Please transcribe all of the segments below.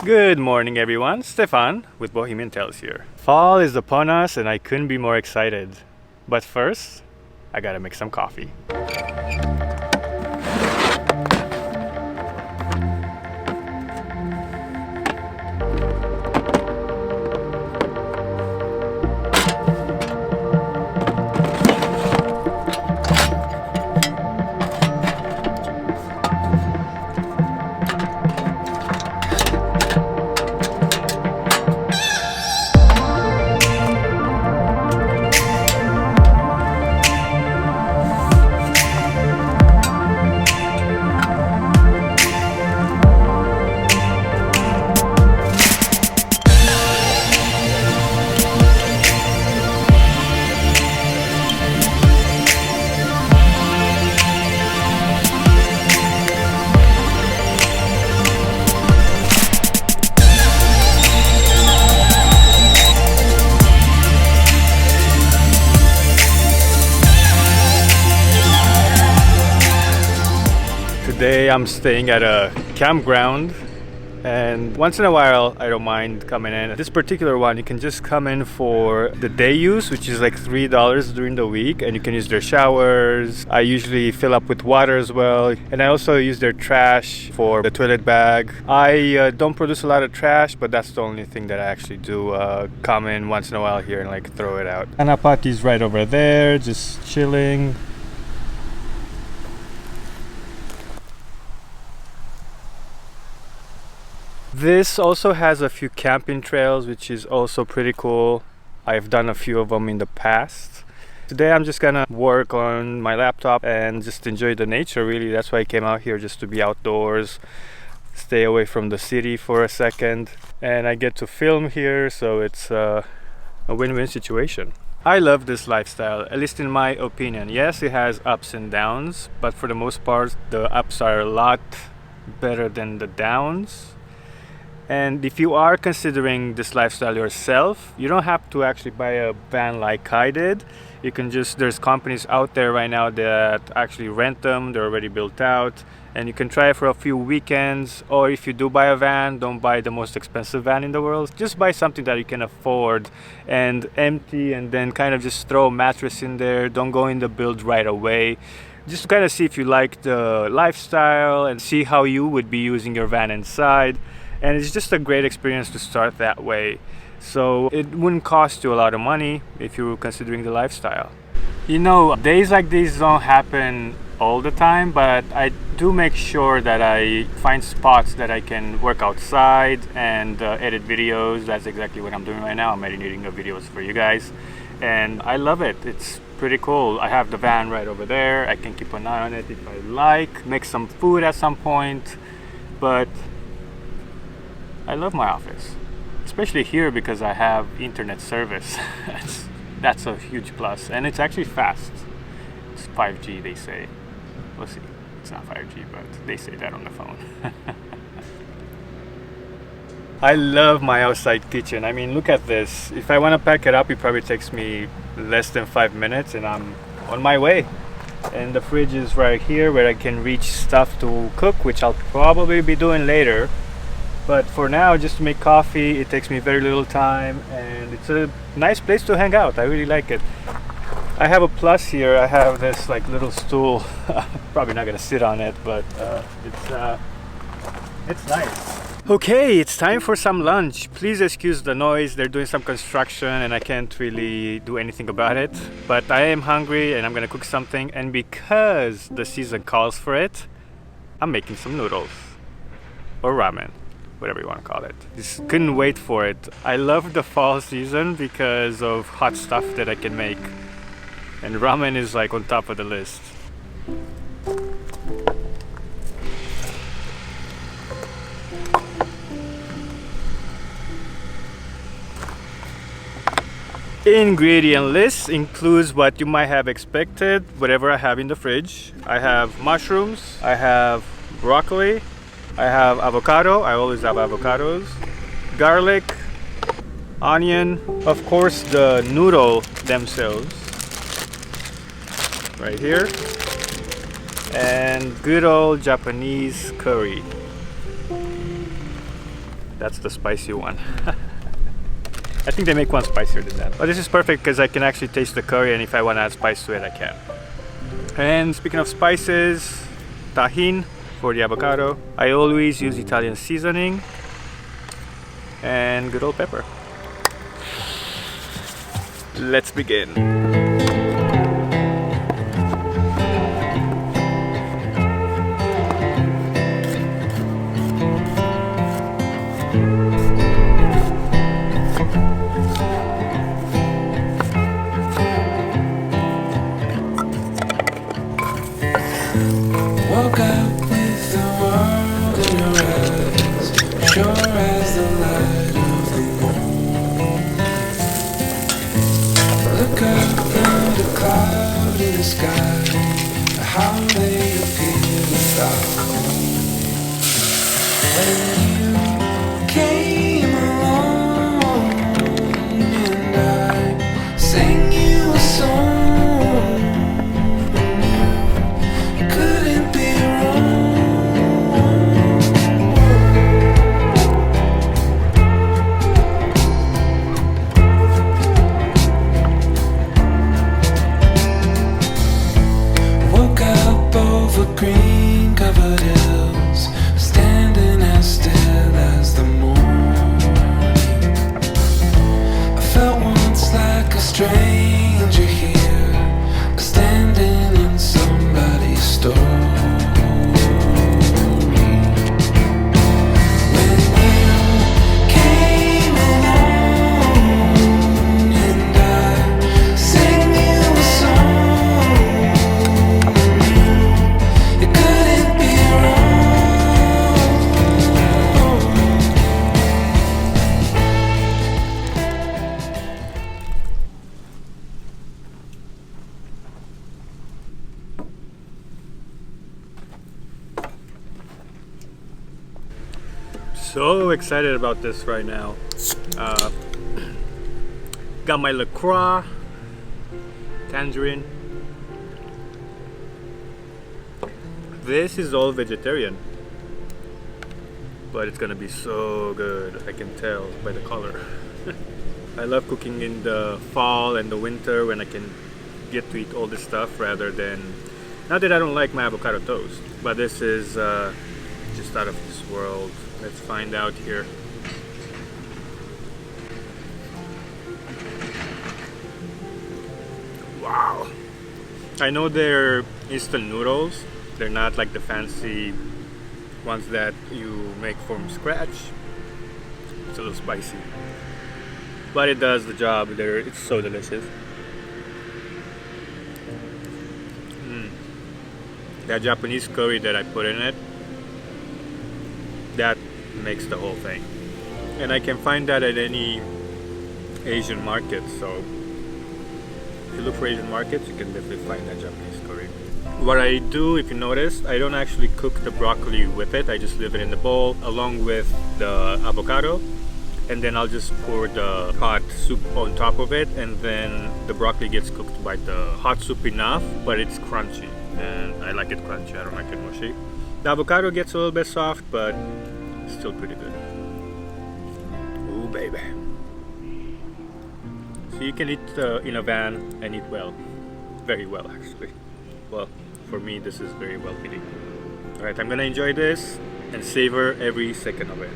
Good morning everyone, Stefan with Bohemian Tales here. Fall is upon us and I couldn't be more excited. But first, I gotta make some coffee. Today I'm staying at a campground, and once in a while I don't mind coming in. This particular one you can just come in for the day use, which is like $3 during the week, and you can use their showers. I usually fill up with water as well, and I also use their trash for the toilet bag. I don't produce a lot of trash, but that's the only thing that I actually do. Come in once in a while here and like throw it out. Anapati's right over there, just chilling. This also has a few camping trails, which is also pretty cool. I've done a few of them in the past. Today I'm just gonna work on my laptop and just enjoy the nature, really. That's why I came out here, just to be outdoors, stay away from the city for a second. And I get to film here, so it's a win-win situation. I love this lifestyle, at least in my opinion. Yes, it has ups and downs, but for the most part, the ups are a lot better than the downs. And if you are considering this lifestyle yourself, you don't have to actually buy a van like I did. You can just, there's companies out there right now that actually rent them, they're already built out, and you can try it for a few weekends. Or if you do buy a van, don't buy the most expensive van in the world. Just buy something that you can afford and empty, and then kind of just throw a mattress in there. Don't go in the build right away. Just to kind of see if you like the lifestyle and see how you would be using your van inside. And it's just a great experience to start that way. So it wouldn't cost you a lot of money if you were considering the lifestyle. You know, days like these don't happen all the time, but I do make sure that I find spots that I can work outside and edit videos. That's exactly what I'm doing right now. I'm editing the videos for you guys. And I love it. It's pretty cool. I have the van right over there. I can keep an eye on it if I like. Make some food at some point. But I love my office, especially here because I have internet service. That's a huge plus, and it's actually fast. It's 5G, they say. We'll see. It's not 5G, but they say that on the phone. I love my outside kitchen. I mean, look at this. If I want to pack it up, it probably takes me less than 5 minutes, and I'm on my way. And the fridge is right here where I can reach stuff to cook, which I'll probably be doing later. But for now, just to make coffee, it takes me very little time, and it's a nice place to hang out. I really like it. I have a plus here. I have this like little stool. Probably not gonna sit on it, but it's nice. Okay, it's time for some lunch. Please excuse the noise. They're doing some construction and I can't really do anything about it. But I am hungry and I'm gonna cook something, and because the season calls for it, I'm making some noodles or ramen, whatever you want to call it. Just couldn't wait for it. I love the fall season because of hot stuff that I can make, and ramen is like on top of the list. Ingredient list includes what you might have expected, whatever I have in the fridge. I have mushrooms, I have broccoli, I have avocado. I always have avocados, garlic, onion, of course the noodle themselves right here, and good old Japanese curry. That's the spicy one. I think they make one spicier than that. But this is perfect because I can actually taste the curry, and if I want to add spice to it, I can. And speaking of spices, tahini for the avocado. I always use Italian seasoning and good old pepper. Let's begin. Woke up with the world in your eyes, sure as the light of the moon. Look up at the cloud in the sky, how they appear without home. When you came along and I sang you a song. Green covered hills, standing as still as the morning. I felt once like a stranger here, standing in somebody's story. When you came along and I sang you a song. So excited about this right now. Got my LaCroix, tangerine. This is all vegetarian, but it's gonna be so good. I can tell by the color. I love cooking in the fall and the winter when I can get to eat all this stuff rather than, not that I don't like my avocado toast, but this is just out of this world. Let's find out here. Wow. I know they're instant noodles. They're not like the fancy ones that you make from scratch. It's a little spicy, but it does the job. It's so delicious. That Japanese curry that I put in it, that makes the whole thing. And I can find that at any Asian market, so if you look for Asian markets, you can definitely find that Japanese curry. What I do, if you noticed, I don't actually cook the broccoli with it. I just leave it in the bowl along with the avocado, and then I'll just pour the hot soup on top of it, and then the broccoli gets cooked by the hot soup enough, but it's crunchy, and I like it crunchy. I don't like it mushy. The avocado gets a little bit soft, but still pretty good. Ooh, baby. So you can eat in a van and eat well. Very well, actually. Well, for me, this is very well eating. Alright, I'm gonna enjoy this and savor every second of it.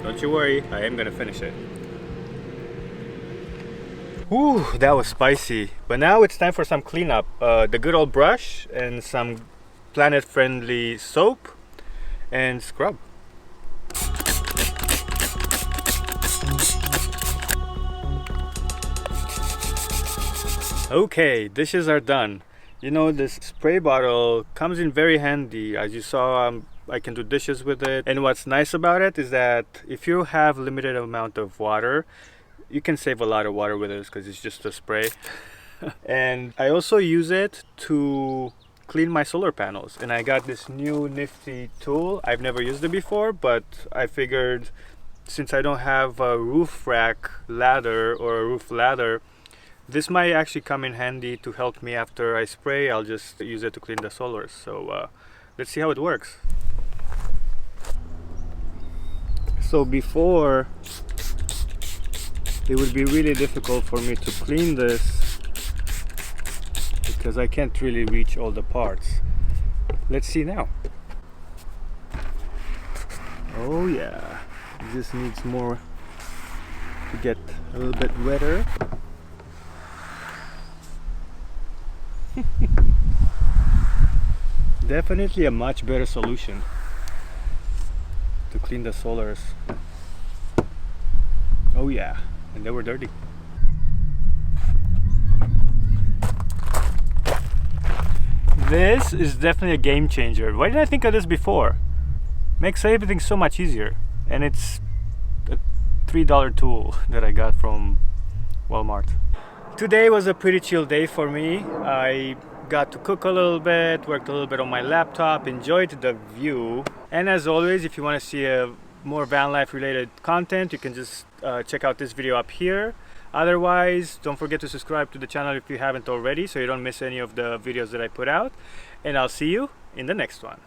Don't you worry, I am gonna finish it. Ooh, that was spicy. But now it's time for some cleanup. The good old brush and some planet-friendly soap and scrub. Okay, dishes are done. You know, this spray bottle comes in very handy. As you saw, I can do dishes with it. And what's nice about it is that if you have limited amount of water, you can save a lot of water with it because it's just a spray. And I also use it to clean my solar panels. And I got this new nifty tool. I've never used it before, but I figured since I don't have a roof rack ladder or a roof ladder, this might actually come in handy to help me after I spray. I'll just use it to clean the solars. So let's see how it works. So before, it would be really difficult for me to clean this because I can't really reach all the parts. Let's see now. Oh yeah, it just needs more to get a little bit wetter. Definitely a much better solution to clean the solars. Oh yeah, and they were dirty. This is definitely a game changer. Why didn't I think of this before? Makes everything so much easier, and it's a $3 tool that I got from Walmart. Today was a pretty chill day for me. I got to cook a little bit, worked a little bit on my laptop, enjoyed the view. And as always, if you want to see a more van life related content, you can just check out this video up here. Otherwise, don't forget to subscribe to the channel if you haven't already, so you don't miss any of the videos that I put out. And I'll see you in the next one.